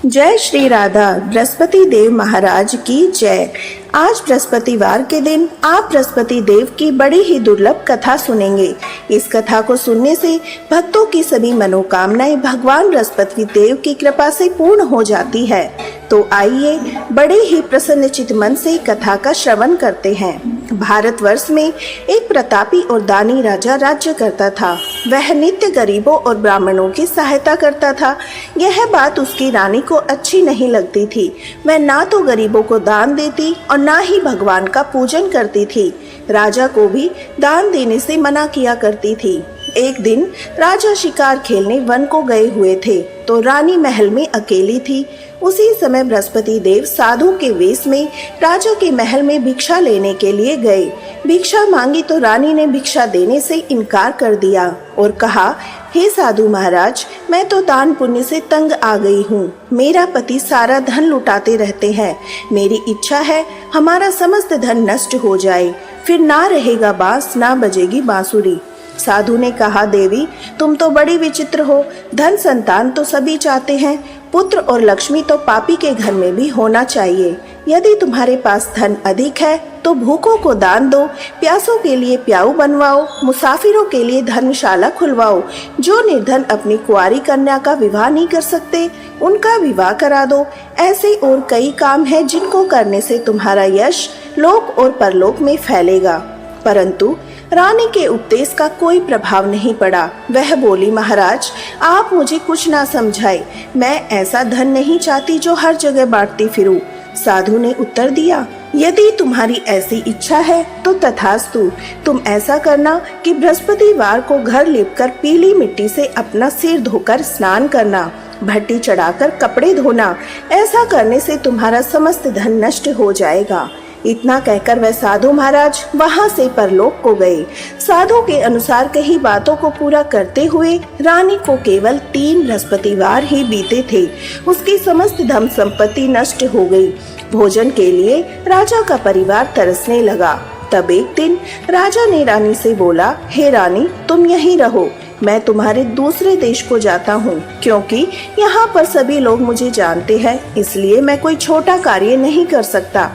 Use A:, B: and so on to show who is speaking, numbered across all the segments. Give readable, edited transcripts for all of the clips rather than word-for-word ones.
A: जय श्री राधा। बृहस्पति देव महाराज की जय। आज बृहस्पतिवार के दिन आप बृहस्पति देव की बड़ी ही दुर्लभ कथा सुनेंगे। इस कथा को सुनने से भक्तों की सभी मनोकामनाएं भगवान बृहस्पति देव की कृपा से पूर्ण हो जाती है। तो आइए बड़े ही प्रसन्नचित्त मन से कथा का श्रवण करते हैं। भारतवर्ष में एक प्रतापी और दानी राजा राज्य करता था। वह नित्य गरीबों और ब्राह्मणों की सहायता करता था। यह बात उसकी रानी को अच्छी नहीं लगती थी। वह ना तो गरीबों को दान देती और ना ही भगवान का पूजन करती थी। राजा को भी दान देने से मना किया करती थी। एक दिन राजा शिकार खेलने वन को गए हुए थे तो रानी महल में अकेली थी। उसी समय बृहस्पति देव साधु के वेश में राजा के महल में भिक्षा लेने के लिए गए। भिक्षा मांगी तो रानी ने भिक्षा देने से इनकार कर दिया और कहा, हे साधु महाराज, मैं तो दान पुण्य से तंग आ गई हूँ। मेरा पति सारा धन लुटाते रहते हैं। मेरी इच्छा है हमारा समस्त धन नष्ट हो जाए, फिर ना रहेगा बांस ना बजेगी बांसुरी। साधु ने कहा, देवी तुम तो बड़ी विचित्र हो। धन संतान तो सभी चाहते हैं, पुत्र और लक्ष्मी तो पापी के घर में भी होना चाहिए। यदि तुम्हारे पास धन अधिक है तो भूखों को दान दो, प्यासों के लिए प्याऊ बनवाओ, मुसाफिरों के लिए धर्मशाला खुलवाओ। जो निर्धन अपनी कुंवारी कन्या का विवाह नहीं कर सकते उनका विवाह करा दो। ऐसे और कई काम हैं जिनको करने से तुम्हारा यश लोक और परलोक में फैलेगा। परंतु रानी के उपदेश का कोई प्रभाव नहीं पड़ा। वह बोली, महाराज आप मुझे कुछ ना समझाए। मैं ऐसा धन नहीं चाहती जो हर जगह बांटती फिरूं। साधु ने उत्तर दिया, यदि तुम्हारी ऐसी इच्छा है तो तथास्तु। तुम ऐसा करना कि बृहस्पतिवार को घर लिपकर पीली मिट्टी से अपना सिर धोकर स्नान करना, भट्टी चढ़ाकर कपड़े धोना। ऐसा करने से तुम्हारा समस्त धन नष्ट हो जाएगा। इतना कहकर वह साधु महाराज वहां से परलोक को गए। साधु के अनुसार कही बातों को पूरा करते हुए रानी को केवल 3 बृहस्पतिवार ही बीते थे। उसकी समस्त धन संपत्ति नष्ट हो गई। भोजन के लिए राजा का परिवार तरसने लगा। तब एक दिन राजा ने रानी से बोला, हे रानी तुम यहीं रहो, मैं तुम्हारे दूसरे देश को जाता हूँ, क्योंकि यहाँ पर सभी लोग मुझे जानते हैं, इसलिए मैं कोई छोटा कार्य नहीं कर सकता।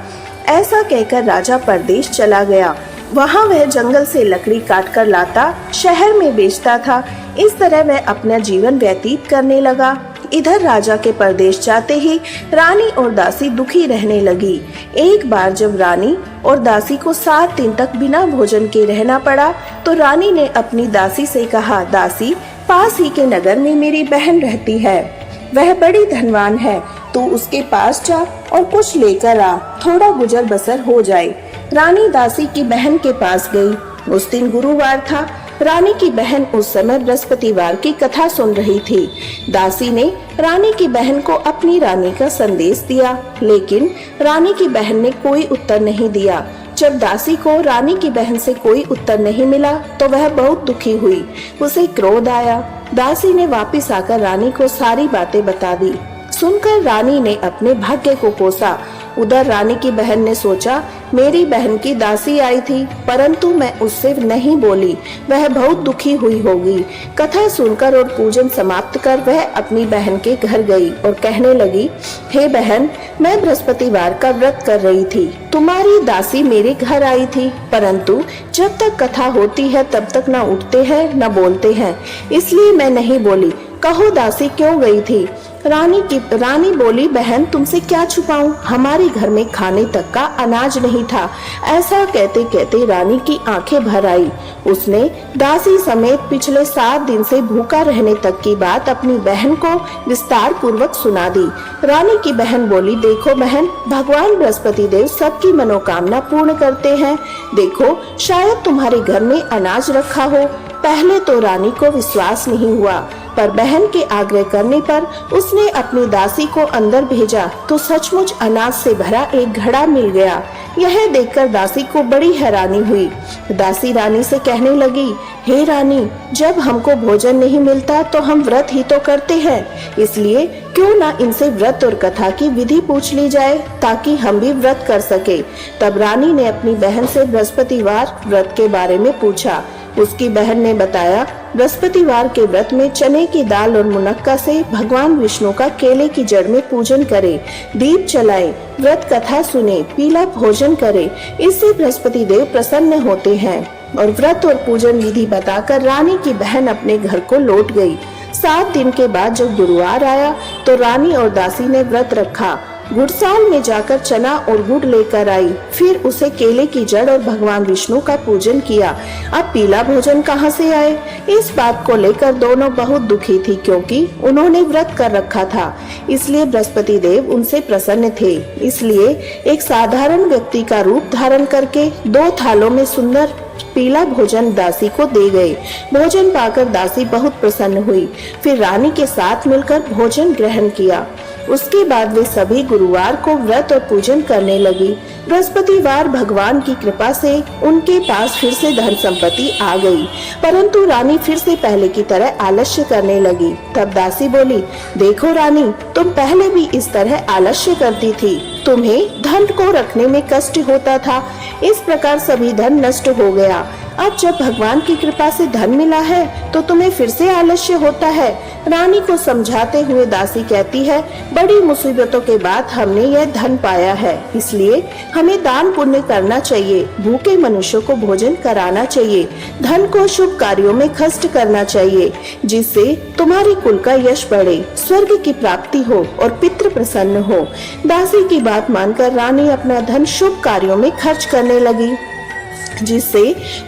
A: ऐसा कहकर राजा परदेश चला गया। वहाँ वह जंगल से लकड़ी काट कर लाता, शहर में बेचता था। इस तरह वह अपना जीवन व्यतीत करने लगा। इधर राजा के परदेश जाते ही रानी और दासी दुखी रहने लगी। एक बार जब रानी और दासी को 7 दिन तक बिना भोजन के रहना पड़ा तो रानी ने अपनी दासी से कहा, दासी पास ही के नगर में मेरी बहन रहती है, वह बड़ी धनवान है, तू उसके पास जा और कुछ लेकर आ, थोड़ा गुजर बसर हो जाए। रानी दासी की बहन के पास गई। उस दिन गुरुवार था। रानी की बहन उस समय बृहस्पतिवार की कथा सुन रही थी। दासी ने रानी की बहन को अपनी रानी का संदेश दिया, लेकिन रानी की बहन ने कोई उत्तर नहीं दिया। जब दासी को रानी की बहन से कोई उत्तर नहीं मिला तो वह बहुत दुखी हुई। उसे क्रोध आया। दासी ने वापस आकर रानी को सारी बातें बता दी। सुनकर रानी ने अपने भाग्य को कोसा। उधर रानी की बहन ने सोचा, मेरी बहन की दासी आई थी परंतु मैं उससे नहीं बोली, वह बहुत दुखी हुई होगी। कथा सुनकर और पूजन समाप्त कर वह अपनी बहन के घर गई और कहने लगी, हे बहन, मैं बृहस्पतिवार का व्रत कर रही थी, तुम्हारी दासी मेरे घर आई थी, परंतु जब तक कथा होती है तब तक न उठते हैं न बोलते हैं, इसलिए मैं नहीं बोली। कहो दासी क्यों गई थी? रानी बोली, बहन तुमसे क्या छुपाऊं, हमारे घर में खाने तक का अनाज नहीं था। ऐसा कहते कहते रानी की आंखें भर आई। उसने दासी समेत पिछले 7 दिन से भूखा रहने तक की बात अपनी बहन को विस्तार पूर्वक सुना दी। रानी की बहन बोली, देखो बहन, भगवान बृहस्पति देव सबकी मनोकामना पूर्ण करते हैं। देखो शायद तुम्हारे घर में अनाज रखा हो। पहले तो रानी को विश्वास नहीं हुआ, पर बहन के आग्रह करने पर उसने अपनी दासी को अंदर भेजा तो सचमुच अनाज से भरा एक घड़ा मिल गया। यह देखकर दासी को बड़ी हैरानी हुई। दासी रानी से कहने लगी, हे रानी, जब हमको भोजन नहीं मिलता तो हम व्रत ही तो करते हैं, इसलिए क्यों ना इनसे व्रत और कथा की विधि पूछ ली जाए ताकि हम भी व्रत कर सके। तब रानी ने अपनी बहन से बृहस्पतिवार व्रत के बारे में पूछा। उसकी बहन ने बताया, बृहस्पतिवार के व्रत में चने की दाल और मुनक्का से भगवान विष्णु का केले की जड़ में पूजन करें, दीप जलाएं, व्रत कथा सुने, पीला भोजन करें। इससे बृहस्पति देव प्रसन्न होते हैं। और व्रत और पूजन विधि बताकर रानी की बहन अपने घर को लौट गई। 7 दिन के बाद जब गुरुवार आया तो रानी और दासी ने व्रत रखा। गुड़साल में जाकर चना और गुड़ लेकर आई, फिर उसे केले की जड़ और भगवान विष्णु का पूजन किया। अब पीला भोजन कहाँ से आए? इस बात को लेकर दोनों बहुत दुखी थी, क्योंकि उन्होंने व्रत कर रखा था, इसलिए बृहस्पति देव उनसे प्रसन्न थे। इसलिए एक साधारण व्यक्ति का रूप धारण करके 2 थालों में सुंदर पीला भोजन दासी को दे गए। भोजन पाकर दासी बहुत प्रसन्न हुई, फिर रानी के साथ मिलकर भोजन ग्रहण किया। उसके बाद वे सभी गुरुवार को व्रत और पूजन करने लगी। बृहस्पतिवार भगवान की कृपा से उनके पास फिर से धन संपत्ति आ गई, परंतु रानी फिर से पहले की तरह आलस्य करने लगी। तब दासी बोली, देखो रानी, तुम पहले भी इस तरह आलस्य करती थी, तुम्हें धन को रखने में कष्ट होता था, इस प्रकार सभी धन नष्ट हो गया। अब जब भगवान की कृपा से धन मिला है तो तुम्हें फिर से आलस्य होता है। रानी को समझाते हुए दासी कहती है, बड़ी मुसीबतों के बाद हमने यह धन पाया है, इसलिए हमें दान पुण्य करना चाहिए, भूखे मनुष्यों को भोजन कराना चाहिए, धन को शुभ कार्यों में खर्च करना चाहिए, जिससे तुम्हारी कुल का यश बढ़े, स्वर्ग की प्राप्ति हो और पितृ प्रसन्न हो। दासी की बात मानकर रानी अपना धन शुभ कार्यों में खर्च करने लगी, जिससे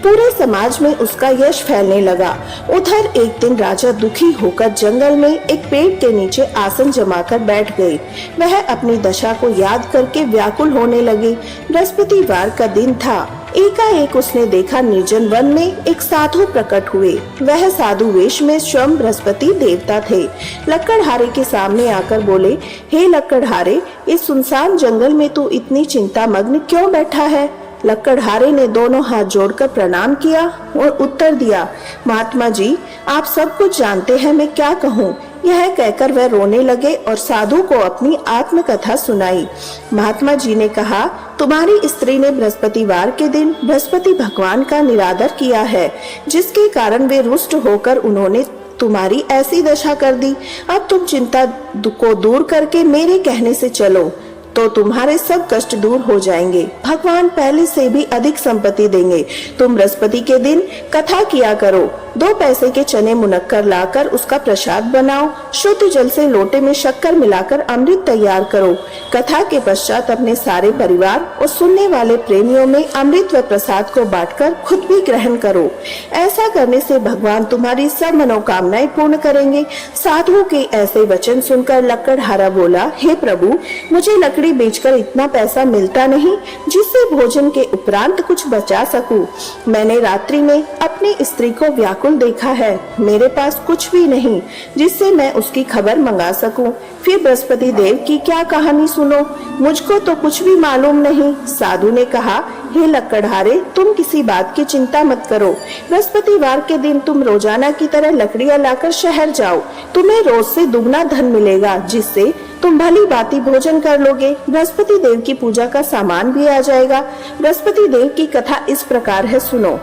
A: पूरे समाज में उसका यश फैलने लगा। उधर एक दिन राजा दुखी होकर जंगल में एक पेड़ के नीचे आसन जमाकर बैठ गए। वह अपनी दशा को याद करके व्याकुल होने लगे। बृहस्पतिवार का दिन था। एकाएक उसने देखा निर्जन वन में एक साधु प्रकट हुए। वह साधु वेश में स्वयं बृहस्पति देवता थे। लकड़हारे के सामने आकर बोले, हे लकड़हारे, इस सुनसान जंगल में तू इतनी चिंता मग्न क्यों बैठा है? लकड़हारे ने दोनों हाथ जोड़कर प्रणाम किया और उत्तर दिया, महात्मा जी, आप सब कुछ जानते हैं, मैं क्या कहूँ। यह कहकर वह रोने लगे और साधु को अपनी आत्मकथा सुनाई। महात्मा जी ने कहा, तुम्हारी स्त्री ने बृहस्पतिवार के दिन बृहस्पति भगवान का निरादर किया है, जिसके कारण वे रुष्ट होकर उन्होंने तुम्हारी ऐसी दशा कर दी। अब तुम चिंता को दूर करके मेरे कहने से चलो तो तुम्हारे सब कष्ट दूर हो जाएंगे। भगवान पहले से भी अधिक संपत्ति देंगे। तुम बृहस्पति के दिन कथा किया करो। 2 पैसे के चने मुनक्कर लाकर उसका प्रसाद बनाओ। शुद्ध जल से लोटे में शक्कर मिलाकर अमृत तैयार करो। कथा के पश्चात अपने सारे परिवार और सुनने वाले प्रेमियों में अमृत व प्रसाद को बांटकर खुद भी ग्रहण करो। ऐसा करने से भगवान तुम्हारी सब मनोकामनाएं पूर्ण करेंगे। साधु के ऐसे वचन सुनकर लकड़हारा बोला, हे प्रभु, मुझे लकड़ी बेचकर इतना पैसा मिलता नहीं जिससे भोजन के उपरांत कुछ बचा सकूं। मैंने रात्रि में अपनी स्त्री को व्याकुल देखा है। मेरे पास कुछ भी नहीं जिससे मैं उसकी खबर मंगा सकूं। फिर बृहस्पति देव की क्या कहानी सुनो, मुझको तो कुछ भी मालूम नहीं। साधु ने कहा, हे लकड़हारे, तुम किसी बात की चिंता मत करो। बृहस्पतिवार के दिन तुम रोजाना की तरह लकड़ियां लाकर शहर जाओ। तुम्हें रोज से दुगना धन मिलेगा, जिससे तुम भली भांति भोजन कर लोगे। बृहस्पति देव की पूजा का सामान भी आ जाएगा। बृहस्पति देव की कथा इस प्रकार है, सुनो।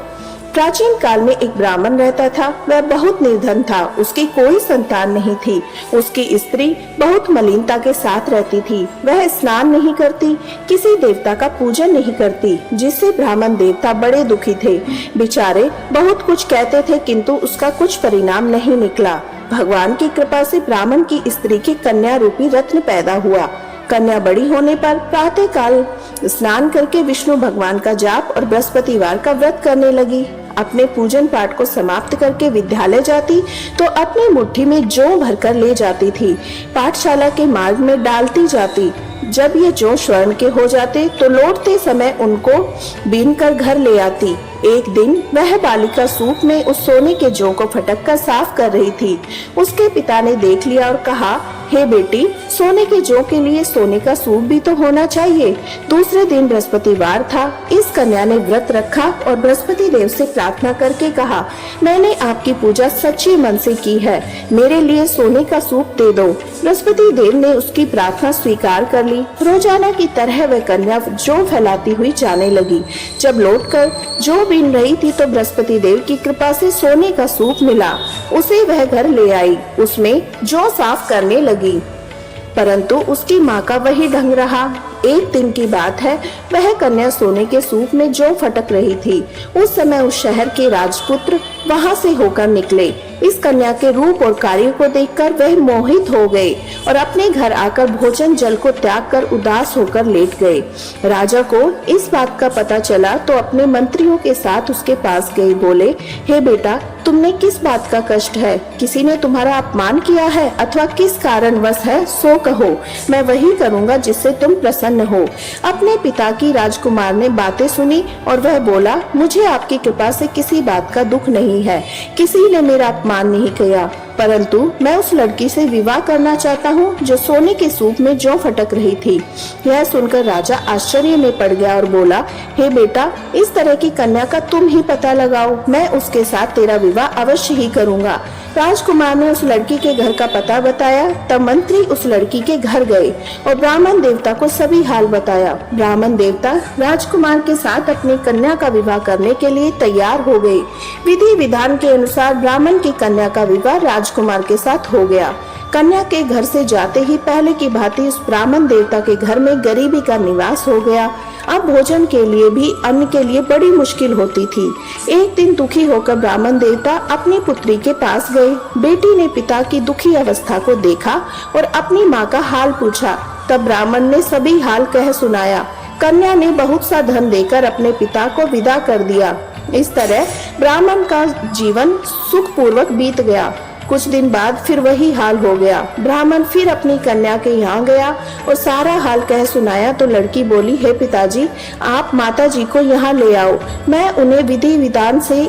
A: प्राचीन काल में एक ब्राह्मण रहता था। वह बहुत निर्धन था। उसकी कोई संतान नहीं थी। उसकी स्त्री बहुत मलिनता के साथ रहती थी। वह स्नान नहीं करती, किसी देवता का पूजन नहीं करती, जिससे ब्राह्मण देवता बड़े दुखी थे। बेचारे बहुत कुछ कहते थे, किंतु उसका कुछ परिणाम नहीं निकला। भगवान की कृपा से ब्राह्मण की स्त्री के कन्या रूपी रत्न पैदा हुआ। कन्या बड़ी होने पर प्रातः काल स्नान करके विष्णु भगवान का जाप और बृहस्पतिवार का व्रत करने लगी। अपने पूजन पाठ को समाप्त करके विद्यालय जाती तो अपनी मुट्ठी में जौ भरकर ले जाती थी। पाठशाला के मार्ग में डालती जाती। जब ये जौ स्वर्ण के हो जाते तो लौटते समय उनको बीनकर घर ले आती। एक दिन वह बालिका सूप में उस सोने के जौ को फटककर साफ कर रही थी। उसके पिता ने देख लिया और कहा, हे बेटी, सोने के जौ के लिए सोने का सूप भी तो होना चाहिए। दूसरे दिन बृहस्पतिवार था, इस कन्या ने व्रत रखा और बृहस्पति देव से प्रार्थना करके कहा, मैंने आपकी पूजा सच्चे मन से की है, मेरे लिए सोने का सूप दे दो। बृहस्पति देव ने उसकी प्रार्थना स्वीकार कर ली। रोजाना की तरह वह कन्या जौ फैलाती हुई जाने लगी। जब लौटकर जौ बीन रही थी तो बृहस्पति देव की कृपा से सोने का सूप मिला। उसे वह घर ले आई, उसमें जौ साफ करने लगी, परंतु उसकी माँ का वही ढंग रहा। एक दिन की बात है, वह कन्या सोने के सूप में जौ फटक रही थी। उस समय उस शहर के राजपुत्र वहां से होकर निकले। इस कन्या के रूप और कार्य को देखकर वह मोहित हो गए और अपने घर आकर भोजन जल को त्याग कर उदास होकर लेट गए। राजा को इस बात का पता चला तो अपने मंत्रियों के साथ उसके पास गए। बोले, हे बेटा, तुमने किस बात का कष्ट है? किसी ने तुम्हारा अपमान किया है अथवा किस कारणवश है, सो कहो, मैं वही करूँगा जिससे तुम प्रसन्न हो। अपने पिता की राजकुमार ने बातें सुनी और वह बोला, मुझे आपकी कृपा से किसी बात का दुख नहीं है, किसी ने मेरा अपमान नहीं किया, परंतु मैं उस लड़की से विवाह करना चाहता हूँ जो सोने के सूप में जौ फटक रही थी। यह सुनकर राजा आश्चर्य में पड़ गया और बोला, हे बेटा, इस तरह की कन्या का तुम ही पता लगाओ, मैं उसके साथ तेरा विवाह अवश्य ही करूँगा। राजकुमार ने उस लड़की के घर का पता बताया। तब मंत्री उस लड़की के घर गए और ब्राह्मण देवता को सभी हाल बताया। ब्राह्मण देवता राजकुमार के साथ अपनी कन्या का विवाह करने के लिए तैयार हो गए। विधि विधान के अनुसार ब्राह्मण की कन्या का विवाह राजकुमार के साथ हो गया। कन्या के घर से जाते ही पहले की भांति उस ब्राह्मण देवता के घर में गरीबी का निवास हो गया। अब भोजन के लिए भी अन्न के लिए बड़ी मुश्किल होती थी। एक दिन दुखी होकर ब्राह्मण देवता अपनी पुत्री के पास गए। बेटी ने पिता की दुखी अवस्था को देखा और अपनी माँ का हाल पूछा। तब ब्राह्मण ने सभी हाल कह सुनाया। कन्या ने बहुत सा धन देकर अपने पिता को विदा कर दिया। इस तरह ब्राह्मण का जीवन सुखपूर्वक बीत गया। कुछ दिन बाद फिर वही हाल हो गया। ब्राह्मण फिर अपनी कन्या के यहाँ गया और सारा हाल कह सुनाया तो लड़की बोली, हे पिताजी, आप माताजी को यहाँ ले आओ, मैं उन्हें विधि विधान से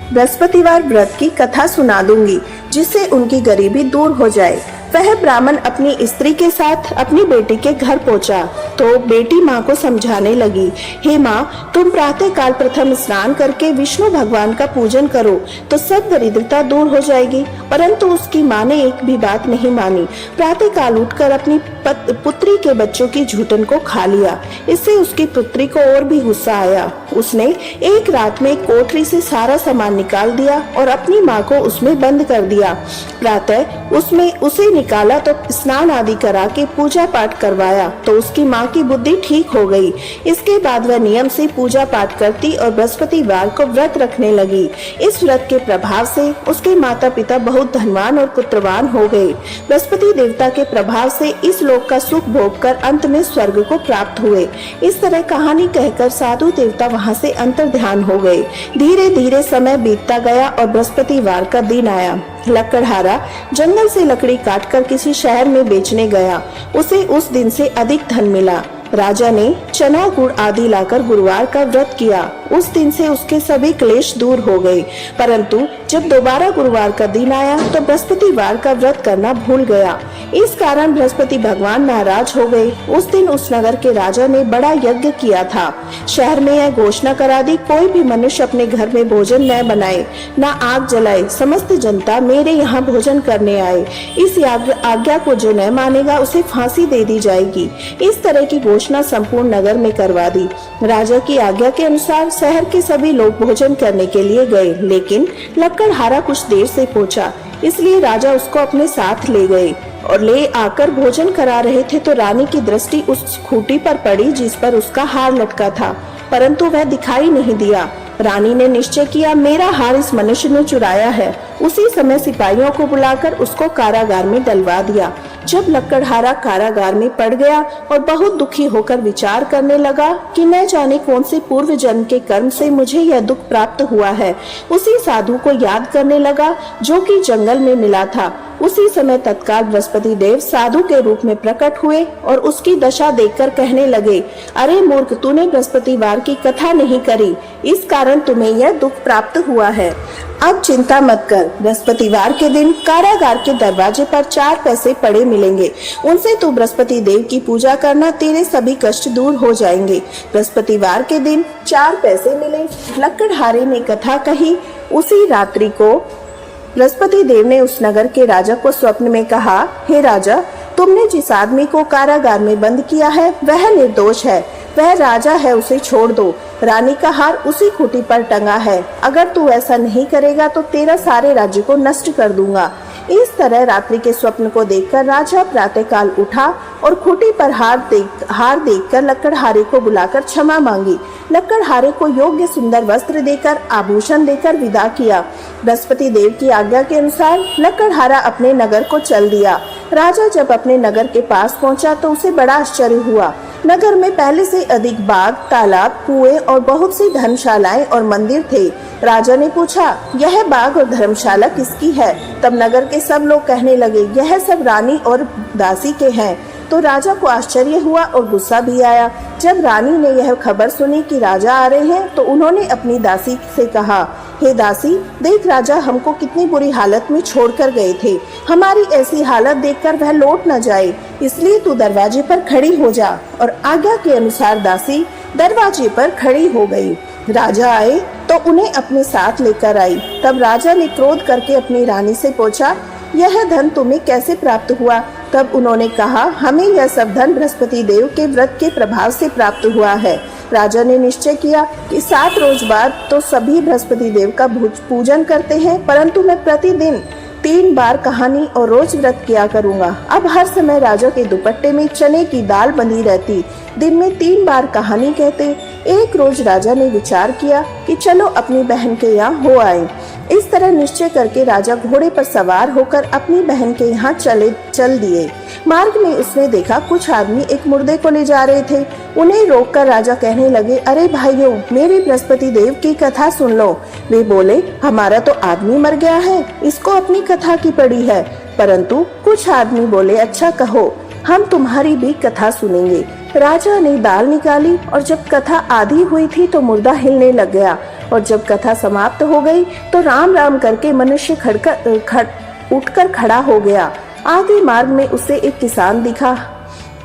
A: बृहस्पतिवार व्रत की कथा सुना दूंगी, जिससे उनकी गरीबी दूर हो जाए। वह ब्राह्मण अपनी स्त्री के साथ अपनी बेटी के घर पहुंचा तो बेटी माँ को समझाने लगी, हे माँ, तुम प्रातः काल प्रथम स्नान करके विष्णु भगवान का पूजन करो तो सब दरिद्रता दूर हो जाएगी। परंतु उसकी माँ ने एक भी बात नहीं मानी। प्रातः काल उठकर अपनी पुत्री के बच्चों की झूठन को खा लिया। इससे उसकी पुत्री को और भी गुस्सा आया। उसने एक रात में कोठरी से सारा सामान निकाल दिया और अपनी माँ को उसमें बंद कर दिया। प्रातः उसमें उसे निकाला तो स्नान आदि करा के पूजा पाठ करवाया तो उसकी माँ की बुद्धि ठीक हो गई। इसके बाद वह नियम से पूजा पाठ करती और बृहस्पतिवार को व्रत रखने लगी। इस व्रत के प्रभाव से उसके माता पिता बहुत धनवान और पुत्रवान हो गए। बृहस्पति देवता के प्रभाव से इस लोक का सुख भोग कर अंत में स्वर्ग को प्राप्त हुए। इस तरह कहानी कहकर साधु देवता वहाँ से अंतर्ध्यान हो गए। धीरे धीरे समय बीतता गया और बृहस्पतिवार का दिन आया। लकड़हारा जंगल से लकड़ी काटकर किसी शहर में बेचने गया। उसे उस दिन से अधिक धन मिला। राजा ने चना गुड़ आदि लाकर गुरुवार का व्रत किया। उस दिन से उसके सभी क्लेश दूर हो गए। परंतु जब दोबारा गुरुवार का दिन आया तो बृहस्पतिवार का व्रत करना भूल गया। इस कारण बृहस्पति भगवान नाराज हो गए। उस दिन उस नगर के राजा ने बड़ा यज्ञ किया था। शहर में यह घोषणा करा दी, कोई भी मनुष्य अपने घर में भोजन न बनाए, न आग जलाए, समस्त जनता मेरे यहाँ भोजन करने आए। इस आज्ञा को जो न मानेगा उसे फांसी दे दी जाएगी। इस तरह की घोषणा संपूर्ण नगर में करवा दी। राजा की आज्ञा के अनुसार शहर के सभी लोग भोजन करने के लिए गए, लेकिन लकड़हारा कुछ देर से पहुंचा, इसलिए राजा उसको अपने साथ ले गए और ले आकर भोजन करा रहे थे तो रानी की दृष्टि उस खूंटी पर पड़ी जिस पर उसका हार लटका था, परंतु वह दिखाई नहीं दिया। रानी ने निश्चय किया, मेरा हार इस मनुष्य ने चुराया है। उसी समय सिपाहियों को बुलाकर उसको कारागार में डलवा दिया। जब लकड़हारा कारागार में पड़ गया और बहुत दुखी होकर विचार करने लगा कि न जाने कौन से पूर्व जन्म के कर्म से मुझे यह दुख प्राप्त हुआ है, उसी साधु को याद करने लगा जो कि जंगल में मिला था। उसी समय तत्काल बृहस्पति देव साधु के रूप में प्रकट हुए और उसकी दशा देखकर कहने लगे, अरे मूर्ख, तूने बृहस्पतिवार की कथा नहीं करी, इस कारण तुम्हें यह दुख प्राप्त हुआ है। अब चिंता मत कर, बृहस्पतिवार के दिन कारागार के दरवाजे पर 4 पैसे पड़े मिलेंगे, उनसे तू बृहस्पति देव की पूजा करना, तेरे सभी कष्ट दूर हो जाएंगे। बृहस्पतिवार के दिन 4 पैसे मिले। लकड़हारे ने कथा कही। उसी रात्रि को बृहस्पति देव ने उस नगर के राजा को स्वप्न में कहा, हे राजा, तुमने जिस आदमी को कारागार में बंद किया है वह निर्दोष है, वह राजा है, उसे छोड़ दो। रानी का हार उसी खूंटी पर टंगा है, अगर तू ऐसा नहीं करेगा तो तेरा सारे राज्य को नष्ट कर दूंगा। इस तरह रात्रि के स्वप्न को देखकर राजा प्रातःकाल उठा और खूंटी पर हार देखकर लकड़हारे को बुलाकर क्षमा मांगी। लकड़हारे को योग्य सुंदर वस्त्र देकर, आभूषण देकर विदा किया। बृहस्पति देव की आज्ञा के अनुसार लकड़हारा अपने नगर को चल दिया। राजा जब अपने नगर के पास पहुंचा तो उसे बड़ा आश्चर्य हुआ। नगर में पहले से अधिक बाग, तालाब, कुएं और बहुत सी धर्मशालाएं और मंदिर थे। राजा ने पूछा, यह बाग और धर्मशाला किसकी है? तब नगर के सब लोग कहने लगे, यह सब रानी और दासी के हैं। तो राजा को आश्चर्य हुआ और गुस्सा भी आया। जब रानी ने यह खबर सुनी कि राजा आ रहे हैं तो उन्होंने अपनी दासी से कहा, हे दासी, देख राजा हमको कितनी बुरी हालत में छोड़कर गए थे। हमारी ऐसी हालत देखकर वह लौट न जाए, इसलिए तू दरवाजे पर खड़ी हो जा। और आज्ञा के अनुसार दासी दरवाजे पर खड़ी हो गई। राजा आए तो उन्हें अपने साथ लेकर आई। तब राजा ने क्रोध करके अपनी रानी से पूछा, यह धन तुम्हें कैसे प्राप्त हुआ? तब उन्होंने कहा, हमें यह सब धन बृहस्पति देव के व्रत के प्रभाव से प्राप्त हुआ है। राजा ने निश्चय किया कि 7 रोज बाद तो सभी बृहस्पति देव का पूजन करते हैं, परंतु मैं प्रतिदिन 3 बार कहानी और रोज व्रत किया करूंगा। अब हर समय राजा के दुपट्टे में चने की दाल बंधी रहती। दिन में 3 बार कहानी कहते। एक रोज राजा ने विचार किया कि चलो अपनी बहन के यहाँ हो आए। इस तरह निश्चय करके राजा घोड़े पर सवार होकर अपनी बहन के यहाँ चल दिए। मार्ग में उसने देखा कुछ आदमी एक मुर्दे को ले जा रहे थे। उन्हें रोककर राजा कहने लगे, अरे भाइयों, मेरी बृहस्पति देव की कथा सुन लो। वे बोले, हमारा तो आदमी मर गया है, इसको अपनी कथा की पड़ी है। परंतु कुछ आदमी बोले, अच्छा कहो, हम तुम्हारी भी कथा सुनेंगे। राजा ने दाल निकाली और जब कथा आधी हुई थी तो मुर्दा हिलने लग गया, और जब कथा समाप्त हो गई तो राम राम करके मनुष्य उठकर खड़ा हो गया। आगे मार्ग में उसे एक किसान दिखा,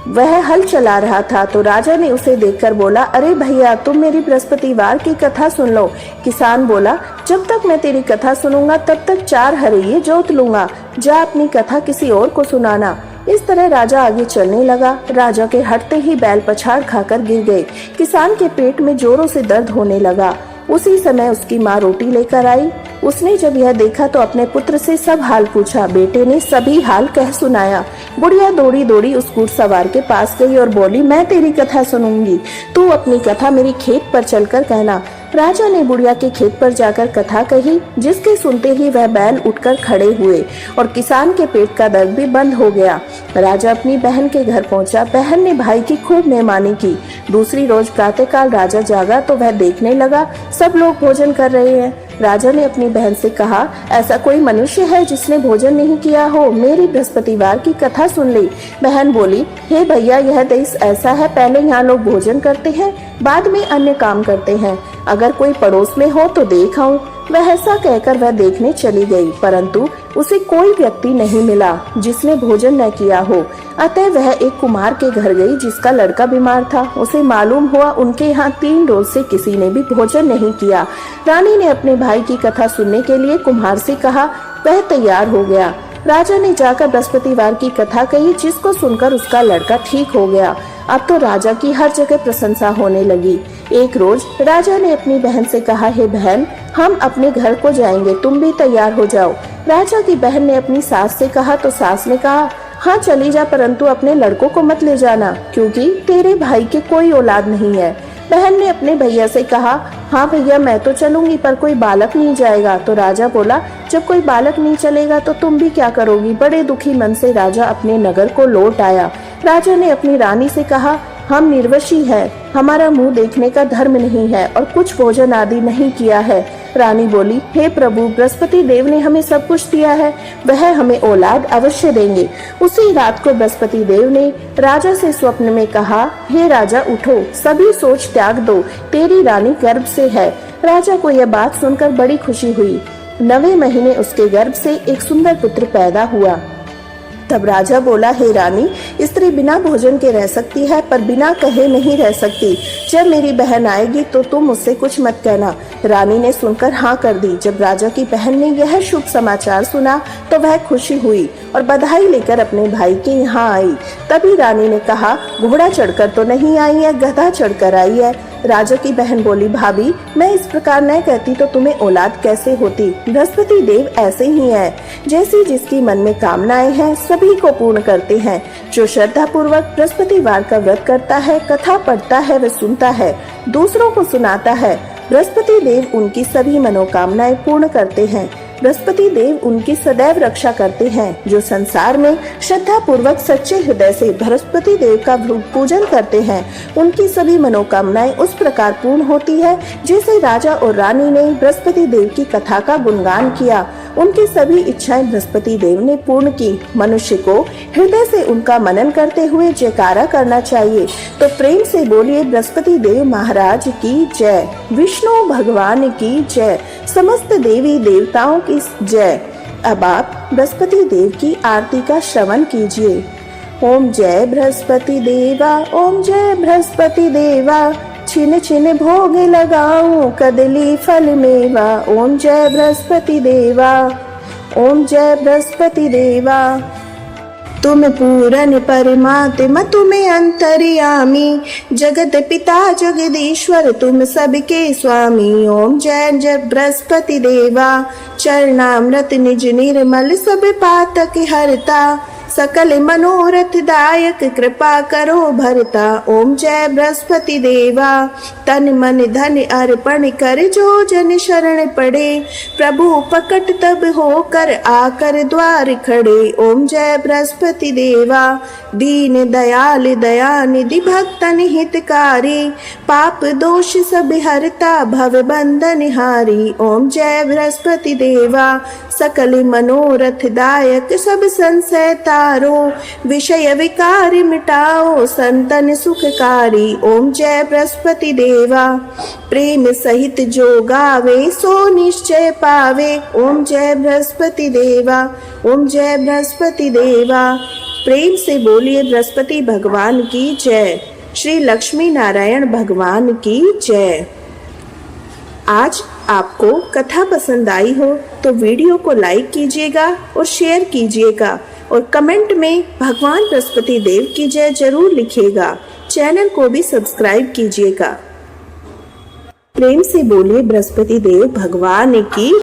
A: वह हल चला रहा था। तो राजा ने उसे देखकर बोला, अरे भैया, तुम मेरी बृहस्पतिवार की कथा सुन लो। किसान बोला, जब तक मैं तेरी कथा सुनूंगा तब तक 4 हरइये जोत लूंगा, जा अपनी कथा किसी और को सुनाना। इस तरह राजा आगे चलने लगा। राजा के हटते ही बैल पछाड़ खाकर गिर गए। किसान के पेट में जोरों से दर्द होने लगा। उसी समय उसकी माँ रोटी लेकर आई। उसने जब यह देखा तो अपने पुत्र से सब हाल पूछा। बेटे ने सभी हाल कह सुनाया। बुढ़िया दौड़ी दौड़ी उस घुड़सवार के पास गई और बोली, मैं तेरी कथा सुनूंगी, तू अपनी कथा मेरी खेत पर चलकर कहना। राजा ने बुढ़िया के खेत पर जाकर कथा कही, जिसके सुनते ही वह बैल उठकर खड़े हुए और किसान के पेट का दर्द भी बंद हो गया। राजा अपनी बहन के घर पहुंचा। बहन ने भाई की खूब मेहमानी की। दूसरी रोज प्रातःकाल राजा जागा तो वह देखने लगा सब लोग भोजन कर रहे हैं। राजा ने अपनी बहन से कहा, ऐसा कोई मनुष्य है जिसने भोजन नहीं किया हो? मेरी बृहस्पतिवार की कथा सुन ली। बहन बोली, हे भैया, यह देश ऐसा है, पहले यहाँ लोग भोजन करते हैं, बाद में अन्य काम करते हैं। अगर कोई पड़ोस में हो तो देख आऊं। वह ऐसा कहकर वह देखने चली गई, परंतु उसे कोई व्यक्ति नहीं मिला जिसने भोजन न किया हो। अतः वह एक कुम्हार के घर गई जिसका लड़का बीमार था। उसे मालूम हुआ उनके यहाँ 3 रोज से किसी ने भी भोजन नहीं किया। रानी ने अपने भाई की कथा सुनने के लिए कुम्हार से कहा। वह तैयार हो गया। राजा ने जाकर बृहस्पतिवार की कथा कही, जिसको सुनकर उसका लड़का ठीक हो गया। अब तो राजा की हर जगह प्रशंसा होने लगी। एक रोज राजा ने अपनी बहन से कहा, हे बहन, हम अपने घर को जाएंगे, तुम भी तैयार हो जाओ। राजा की बहन ने अपनी सास से कहा तो सास ने कहा, हाँ चली जा, परंतु अपने लड़कों को मत ले जाना, क्योंकि तेरे भाई के कोई औलाद नहीं है। बहन ने अपने भैया से कहा, हाँ भैया, मैं तो चलूंगी, पर कोई बालक नहीं जाएगा। तो राजा बोला, जब कोई बालक नहीं चलेगा तो तुम भी क्या करोगी? बड़े दुखी मन से राजा अपने नगर को लौट आया। राजा ने अपनी रानी से कहा, हम निर्वशी हैं, हमारा मुंह देखने का धर्म नहीं है और कुछ भोजन आदि नहीं किया है। रानी बोली, हे प्रभु, बृहस्पति देव ने हमें सब कुछ दिया है, वह हमें औलाद अवश्य देंगे। उसी रात को बृहस्पति देव ने राजा से स्वप्न में कहा, हे राजा, उठो, सभी सोच त्याग दो, तेरी रानी गर्भ से है। राजा को यह बात सुनकर बड़ी खुशी हुई। 9वें महीने उसके गर्भ से एक सुंदर पुत्र पैदा हुआ। तब राजा बोला, हे रानी, स्त्री बिना भोजन के रह सकती है पर बिना कहे नहीं रह सकती। जब मेरी बहन आएगी तो तुम मुझसे कुछ मत कहना। रानी ने सुनकर हाँ कर दी। जब राजा की बहन ने यह शुभ समाचार सुना तो वह खुशी हुई और बधाई लेकर अपने भाई के यहाँ आई। तभी रानी ने कहा, घोड़ा चढ़कर तो नहीं आई है, गधा चढ़कर आई है। राजा की बहन बोली, भाभी, मैं इस प्रकार न कहती तो तुम्हें औलाद कैसे होती। बृहस्पति देव ऐसे ही हैं, जैसी जिसकी मन में कामनाएं हैं सभी को पूर्ण करते हैं। जो श्रद्धा पूर्वक बृहस्पतिवार का व्रत करता है, कथा पढ़ता है व सुनता है, दूसरों को सुनाता है, बृहस्पति देव उनकी सभी मनोकामनाएं पूर्ण करते हैं। बृहस्पति देव उनकी सदैव रक्षा करते हैं। जो संसार में श्रद्धा पूर्वक सच्चे हृदय से बृहस्पति देव का पूजन करते हैं, उनकी सभी मनोकामनाएं उस प्रकार पूर्ण होती है जैसे राजा और रानी ने बृहस्पति देव की कथा का गुणगान किया। उनकी सभी इच्छाएं बृहस्पति देव ने पूर्ण की। मनुष्य को हृदय से उनका मनन करते हुए जयकारा करना चाहिए। तो प्रेम से बोलिए, बृहस्पति देव महाराज की जय, विष्णु भगवान की जय, समस्त देवी देवताओं की जय। अब आप बृहस्पति देव की आरती का श्रवण कीजिए। ओम जय बृहस्पति देवा, ओम जय बृहस्पति देवा, छिन छिन भोग लगाऊं कदली फल मेवा। ओम जय बृहस्पति देवा, ओम जय बृहस्पति देवा। तुम पूरन परमात्मा, तुम अंतर्यामी, जगत पिता जगदीश्वर, तुम सबके स्वामी। ओम जय जय बृहस्पति देवा, चरणामृत निज निर्मल, सब पातक हरता, सकल मनोरथ दायक, कृपा करो भरता। ओम जय बृहस्पति देवा, तन मन धन अर्पण कर, जो जन शरण पड़े, प्रभु पकट तब होकर आकर द्वार खड़े। ओम जय बृहस्पति देवा, दीन दयाल दयानिधि, भक्तन हितकारी, पाप दोष सब हरता, भव बंधन हारी। ओम जय बृहस्पति देवा, सकल मनोरथ दायक, सब संशय तारो, विषय विकार मिटाओ, संतन सुखकारी। ओम जय बृहस्पति देवा, प्रेम सहित जो गावे, सो निश्चय पावे। ओम जय बृहस्पति देवा, ओम जय बृहस्पति देवा। प्रेम से बोलिए बृहस्पति भगवान की जय, श्री लक्ष्मी नारायण भगवान की जय। आज आपको कथा पसंद आई हो तो वीडियो को लाइक कीजिएगा और शेयर कीजिएगा और कमेंट में भगवान बृहस्पति देव की जय जरूर लिखिएगा। चैनल को भी सब्सक्राइब कीजिएगा। प्रेम से बोलिए बृहस्पति देव भगवान की